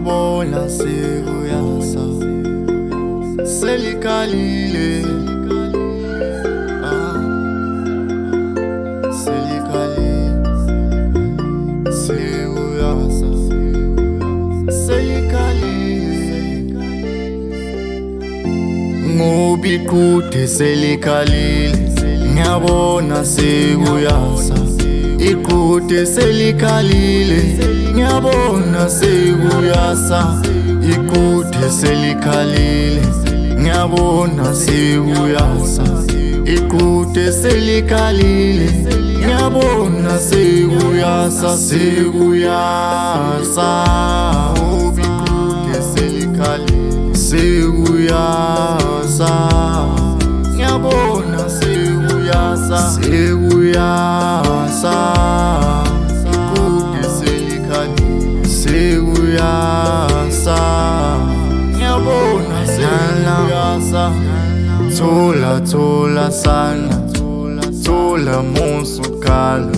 ngiyabona sekuyasa selikalile selikalile sekuyasa selikalile ngoba iqhude selikalile ngiyabona sekuyasa iqhude selikalile ngiyabona sekuyasa iqhude selikalile ngiyabona sekuyasa iqhude selikalile ngiyabona sekuyasa sekuyasa ngoba iqhude selikalile sekuyasa ngiyabona sekuyasa sekuyasa iqhude selikalile sekuyasa ngiyabona sekuyasa thola thola sana thola musukala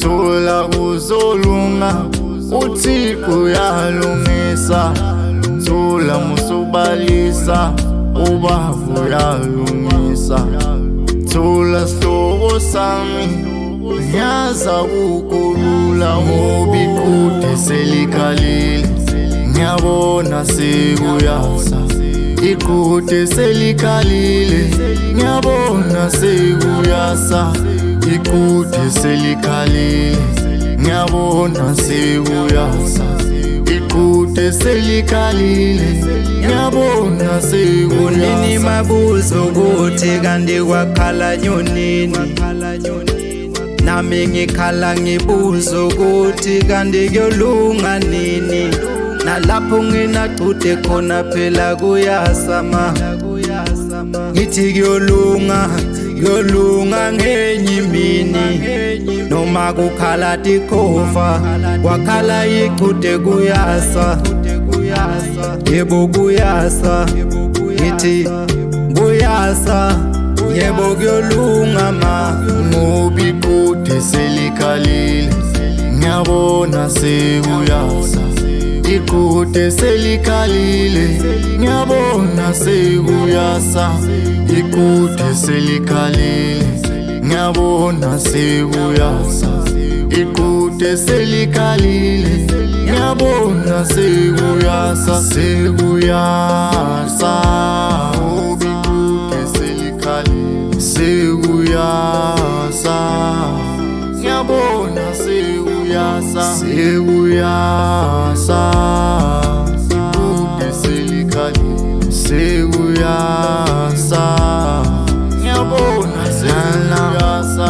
thola uzolunga uThixo uyalungisa thola musubalisa ubavu uyalungisa thola sihlobo sami ngiyaza kukulula ngoba iqhude selikalile ngiyabona sekuyasa iqhude selikalile ngiyabona sekuyasa iqhude selikalile ngiyabona sekuyasa iqhude selikalile ngiyabona sekuyasa unini mabuzo ukuthi kanti kwakhala nyonini nami ngikhala ngibuza ukuthi kanti kuyolunga nini nalapho nginaqhude khona phela kuyasama ngithi kuyolunga ngenye imini noma kukhala tikhofa kwakhala iqhude kuyasa yebo kuyasa ngithi kuyasa yebo kuyolunga ngoba iqhude selikalile ngiyabona sekuyasa iqhude selikalile ngiyabona sekuyasa iqhude selikalile ngiyabona sekuyasa iqhude selikalile ngiyabona sekuyasa sekuyasa ngoba iqhude selikalile sekuyasa ngiyabona sekuyasa sekuyasa iqhude selikalile sekuyasa ngiyabona sekuyasa